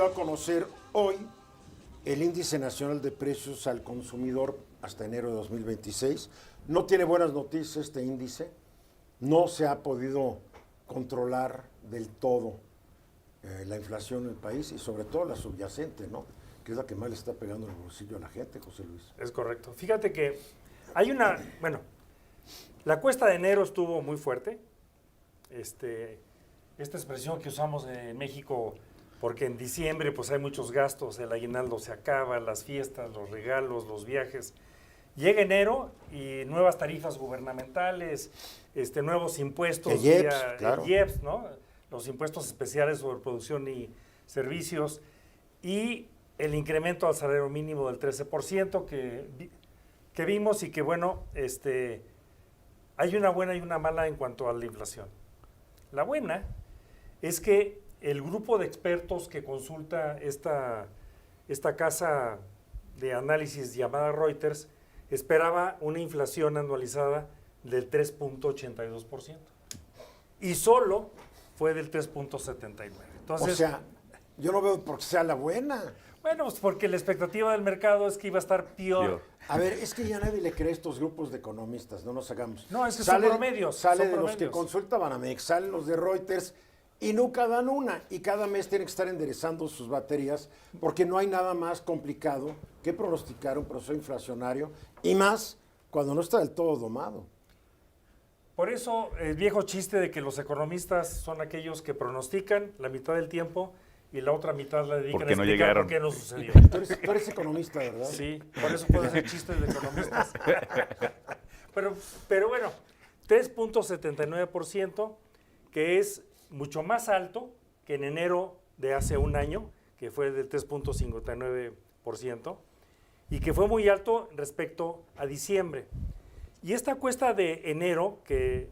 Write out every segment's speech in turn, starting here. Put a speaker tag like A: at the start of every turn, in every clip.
A: a conocer hoy el Índice Nacional de Precios al Consumidor hasta enero de 2026. No tiene buenas noticias este índice. No se ha podido controlar del todo la inflación en el país y sobre todo la subyacente, ¿no? Que es la que más le está pegando en el bolsillo a la gente, José Luis.
B: Es correcto. Fíjate que hay la cuesta de enero estuvo muy fuerte. Esta expresión que usamos en México, porque en diciembre pues hay muchos gastos, el aguinaldo se acaba, las fiestas, los regalos, los viajes. Llega enero y nuevas tarifas gubernamentales, nuevos impuestos,
A: el IEPS, claro.
B: el IEPS, ¿no? Los impuestos especiales sobre producción y servicios, y el incremento al salario mínimo del 13% que vimos, y que bueno, hay una buena y una mala en cuanto a la inflación. La buena es que el grupo de expertos que consulta esta casa de análisis llamada Reuters esperaba una inflación anualizada del 3.82%. Y solo fue del 3.79%. Entonces,
A: o sea, yo no veo por qué sea la buena.
B: Bueno, pues porque la expectativa del mercado es que iba a estar peor.
A: A ver, es que ya nadie le cree a estos grupos de economistas, no nos hagamos.
B: No, es que son promedios.
A: Sale de los que consulta Banamex, salen los de Reuters y nunca dan una. Y cada mes tienen que estar enderezando sus baterías porque no hay nada más complicado que pronosticar un proceso inflacionario y más cuando no está del todo domado.
B: Por eso el viejo chiste de que los economistas son aquellos que pronostican la mitad del tiempo y la otra mitad la dedican a explicar por qué no sucedió.
A: Tú eres economista, ¿verdad?
B: Sí, por eso puedo hacer chistes de economistas. Pero bueno, 3.79%, que es mucho más alto que en enero de hace un año, que fue del 3.59%, y que fue muy alto respecto a diciembre. Y esta cuesta de enero, que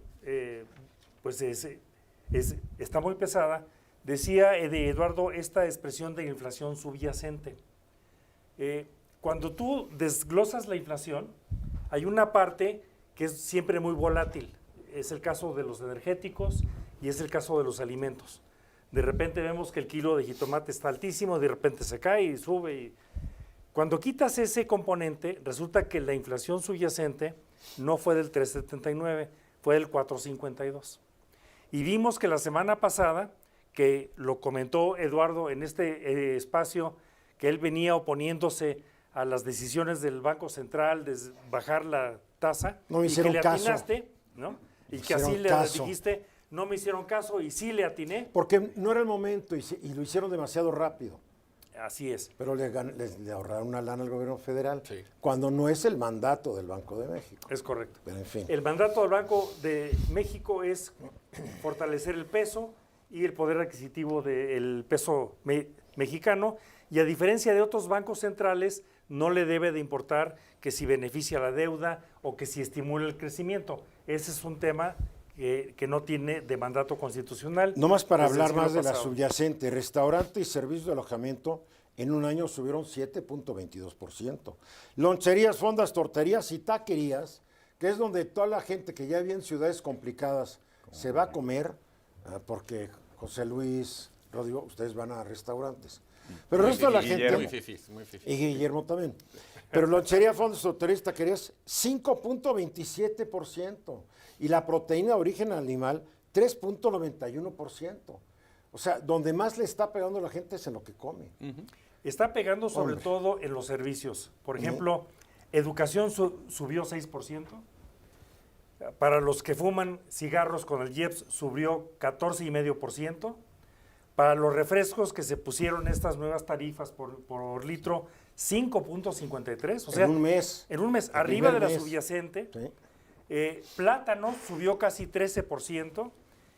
B: está muy pesada, decía de Eduardo esta expresión de inflación subyacente. Cuando tú desglosas la inflación, hay una parte que es siempre muy volátil. Es el caso de los energéticos y es el caso de los alimentos. De repente vemos que el kilo de jitomate está altísimo, de repente se cae y sube. Cuando quitas ese componente, resulta que la inflación subyacente no fue del 3.79, fue del 4.52. Y vimos que la semana pasada, que lo comentó Eduardo en este espacio, que él venía oponiéndose a las decisiones del Banco Central de bajar la tasa,
A: no me hicieron
B: y que le
A: caso.
B: Atinaste, ¿no? Y que así le dijiste, no me hicieron caso, y sí le atiné.
A: Porque no era el momento y lo hicieron demasiado rápido.
B: Así es.
A: Pero le ahorraron una lana al gobierno federal,
B: sí,
A: cuando no es el mandato del Banco de México.
B: Es correcto.
A: Pero en fin.
B: El mandato del Banco de México es fortalecer el peso y el poder adquisitivo del peso mexicano, y a diferencia de otros bancos centrales, no le debe de importar que si beneficia la deuda o que si estimula el crecimiento. Ese es un tema que no tiene de mandato constitucional.
A: No más para hablar más de la subyacente, restaurante y servicios de alojamiento en un año subieron 7.22%. Loncherías, fondas, torterías y taquerías, que es donde toda la gente que ya vive en ciudades complicadas se va a comer, porque José Luis, Rodrigo, ustedes van a restaurantes. Pero el resto de la gente...
C: Muy fifís.
A: Y Guillermo también. Pero lonchería, fondos, torterías, taquerías, 5.27%. Y la proteína de origen animal, 3.91%. O sea, donde más le está pegando a la gente es en lo que come.
B: Está pegando sobre todo en los servicios. Por ejemplo, educación subió 6%. Para los que fuman cigarros con el IEPS subió 14,5%. Para los refrescos que se pusieron estas nuevas tarifas por litro, 5.53. O sea,
A: en un mes.
B: En un mes, arriba de la subyacente.
A: Sí.
B: Plátano subió casi 13%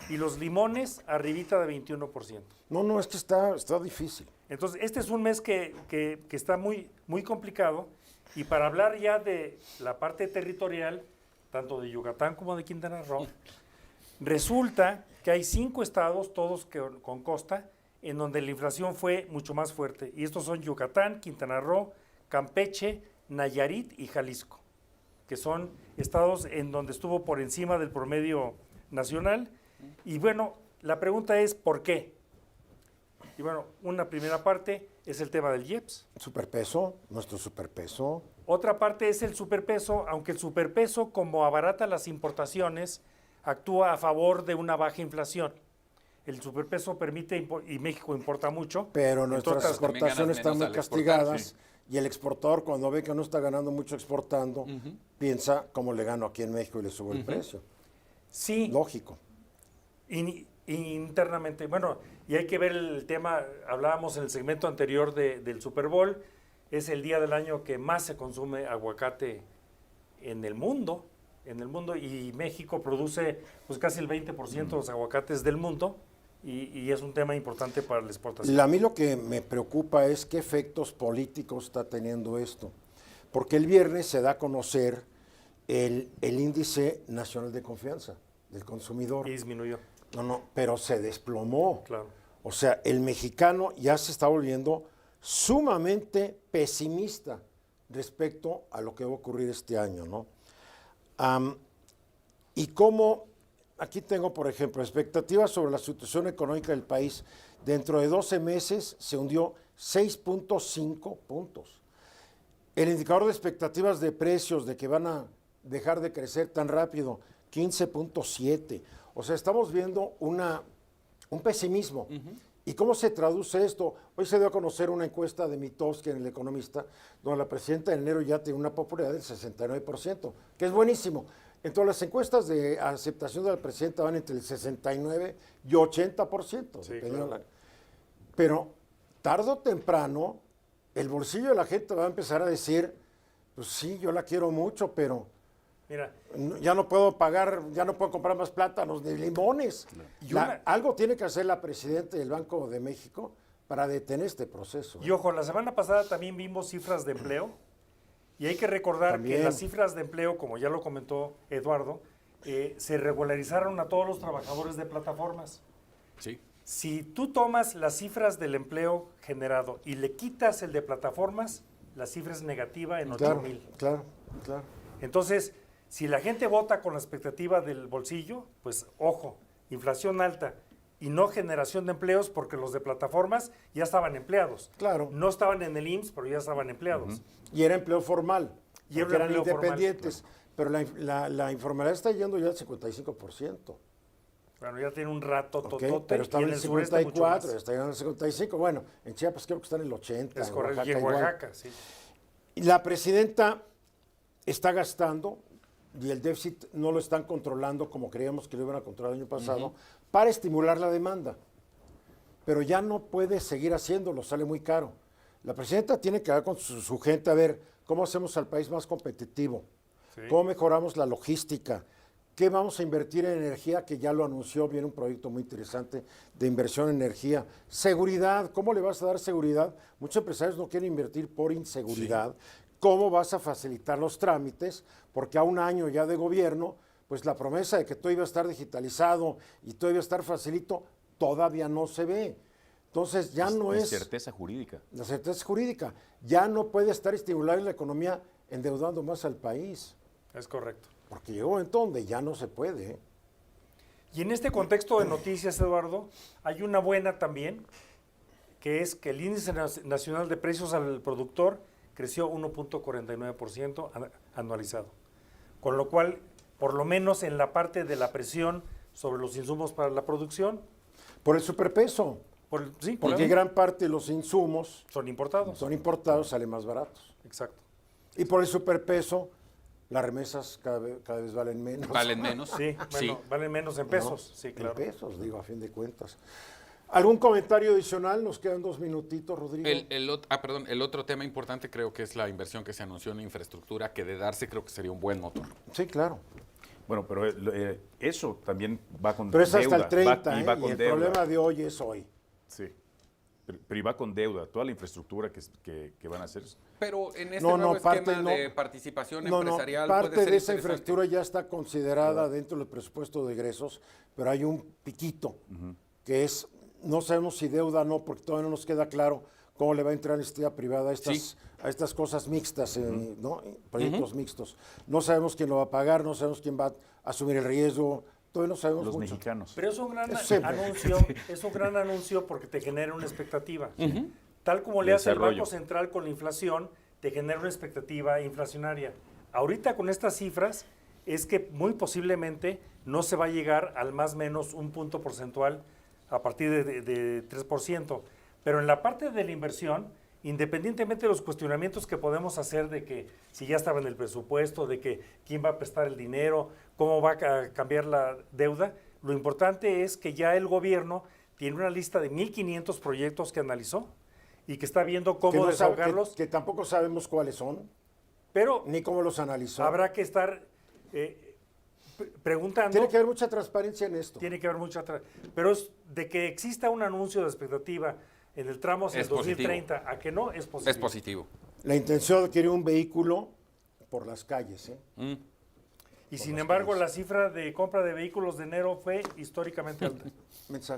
B: y los limones arribita de 21%.
A: No, es que está difícil.
B: Entonces, este es un mes que está muy, muy complicado, y para hablar ya de la parte territorial, tanto de Yucatán como de Quintana Roo, resulta que hay 5 estados, todos con costa, en donde la inflación fue mucho más fuerte. Y estos son Yucatán, Quintana Roo, Campeche, Nayarit y Jalisco, que son estados en donde estuvo por encima del promedio nacional. Y bueno, la pregunta es ¿por qué? Y bueno, una primera parte es el tema del IEPS.
A: Superpeso, nuestro superpeso.
B: Otra parte es el superpeso, aunque el superpeso, como abarata las importaciones, actúa a favor de una baja inflación. El superpeso permite, y México importa mucho.
A: Pero nuestras
B: otras,
A: exportaciones están muy castigadas, y el exportador, cuando ve que no está ganando mucho exportando, piensa cómo le gano aquí en México y le subo el precio.
B: Sí.
A: Lógico.
B: Internamente, bueno, y hay que ver el tema, hablábamos en el segmento anterior del Super Bowl, es el día del año que más se consume aguacate en el mundo, y México produce pues casi el 20% de los aguacates del mundo, y es un tema importante para la exportación.
A: A mí lo que me preocupa es qué efectos políticos está teniendo esto, porque el viernes se da a conocer el índice nacional de confianza del consumidor.
B: Y disminuyó.
A: No, pero se desplomó.
B: Claro.
A: O sea, el mexicano ya se está volviendo sumamente pesimista respecto a lo que va a ocurrir este año, ¿no? Y cómo, aquí tengo, por ejemplo, expectativas sobre la situación económica del país. Dentro de 12 meses se hundió 6.5 puntos. El indicador de expectativas de precios de que van a dejar de crecer tan rápido, 15.7. O sea, estamos viendo un pesimismo. ¿Y cómo se traduce esto? Hoy se dio a conocer una encuesta de Mitofsky en El Economista, donde la presidenta de enero ya tiene una popularidad del 69%, que es buenísimo. Entonces, las encuestas de aceptación de la presidenta van entre el 69 y 80%.
B: Sí, claro.
A: Pero tarde o temprano, el bolsillo de la gente va a empezar a decir, pues sí, yo la quiero mucho, pero
B: Mira,
A: ya no puedo pagar, ya no puedo comprar más plátanos ni limones. Algo tiene que hacer la presidenta del Banco de México para detener este proceso.
B: y ojo, la semana pasada también vimos cifras de empleo, y hay que recordar
A: También.
B: que las cifras de empleo, como ya lo comentó Eduardo, se regularizaron a todos los trabajadores de plataformas.
C: Sí.
B: Si tú tomas las cifras del empleo generado y le quitas el de plataformas, la cifra es negativa en 8,000.
A: Claro.
B: Entonces, si la gente vota con la expectativa del bolsillo, pues ojo, inflación alta y no generación de empleos, porque los de plataformas ya estaban empleados.
A: Claro.
B: No estaban en el IMSS, pero ya estaban empleados.
A: Y era empleo formal.
B: Y era
A: porque eran
B: empleo formal,
A: independientes. Pero la informalidad está yendo ya al 55%.
B: Bueno, ya tiene un rato
A: ¿Ok?
B: totote,
A: Pero
B: y
A: estaba
B: en
A: en
B: el
A: el
B: sureste mucho
A: 54,
B: más.
A: está llegando al 55. Bueno, en Chiapas creo que está en el 80.
B: Es
A: en
B: correcto, y en
A: igual.
B: Oaxaca, sí.
A: Y la presidenta está gastando, y el déficit no lo están controlando como creíamos que lo iban a controlar el año pasado, para estimular la demanda. Pero ya no puede seguir haciéndolo, sale muy caro. La presidenta tiene que hablar con su gente a ver cómo hacemos al país más competitivo,
B: Sí.
A: cómo mejoramos la logística, qué vamos a invertir en energía, que ya lo anunció, viene un proyecto muy interesante de inversión en energía. Seguridad, ¿cómo le vas a dar seguridad? Muchos empresarios no quieren invertir por inseguridad. ¿Cómo vas a facilitar los trámites? Porque a un año ya de gobierno, pues la promesa de que todo iba a estar digitalizado y todo iba a estar facilito, todavía no se ve. Entonces ya no es
C: Certeza jurídica.
A: la certeza jurídica. Ya no puede estar estimulando la economía endeudando más al país.
B: Es correcto.
A: Porque llegó un momento donde ya no se puede. ¿Eh?
B: Y en este contexto de noticias, Eduardo, hay una buena también, que es que el índice nacional de precios al productor creció 1.49% anualizado. Con lo cual, por lo menos en la parte de la presión sobre los insumos para la producción,
A: Por el superpeso.
B: sí,
A: Porque gran parte de los insumos
B: son importados.
A: son importados, salen más baratos.
B: Exacto.
A: Y por el superpeso, las remesas cada vez valen menos.
C: Valen menos.
B: Sí, bueno,
C: Sí.
B: valen menos en pesos.
A: ¿No?
B: Sí, claro.
A: En pesos, digo, a fin de cuentas. ¿Algún comentario adicional? Nos quedan 2 minutitos, Rodrigo.
C: El otro tema importante creo que es la inversión que se anunció en infraestructura, que de darse creo que sería un buen motor.
A: Sí, claro.
D: Bueno, pero eso también va con
A: Pero es
D: deuda.
A: hasta el 30,
D: y va
A: y
D: con
A: el
D: deuda.
A: problema de hoy es hoy.
D: Sí. Pero iba con deuda. Toda la infraestructura que van a hacer.
C: Pero en este
A: No,
C: nuevo
A: no, parte
C: esquema
A: no.
C: de participación
A: No,
C: empresarial
A: parte
C: puede ser
A: de esa
C: interesante.
A: infraestructura ya está considerada dentro del presupuesto de egresos, pero hay un piquito que es, no sabemos si deuda o no, porque todavía no nos queda claro cómo le va a entrar la iniciativa privada a estas cosas mixtas, ¿no? Proyectos mixtos. No sabemos quién lo va a pagar, no sabemos quién va a asumir el riesgo. Todavía no sabemos
D: Los
A: mucho.
D: mexicanos.
B: Pero es un gran
A: Eso siempre.
B: anuncio, es un gran anuncio porque te genera una expectativa. Tal como le hace el
D: Desarrollo.
B: Banco Central con la inflación, te genera una expectativa inflacionaria. Ahorita con estas cifras es que muy posiblemente no se va a llegar al más o menos un punto porcentual a partir de 3%. Pero en la parte de la inversión, independientemente de los cuestionamientos que podemos hacer de que si ya estaba en el presupuesto, de que quién va a prestar el dinero, cómo va a cambiar la deuda, lo importante es que ya el gobierno tiene una lista de 1.500 proyectos que analizó y que está viendo
A: Que,
B: cómo
A: no sabe-
B: desahogarlos,
A: que tampoco sabemos cuáles son,
B: pero
A: ni cómo los analizó.
B: habrá que estar preguntando.
A: Tiene que haber mucha transparencia en esto.
B: Tiene que haber mucha pero es de que exista un anuncio de expectativa en el tramo hacia el
C: Es positivo.
B: 2030 a que no es positivo.
C: Es positivo.
A: La intención de adquirir un vehículo por las calles.
B: Y sin embargo, la cifra de compra de vehículos de enero fue históricamente alta.
A: Mensaje.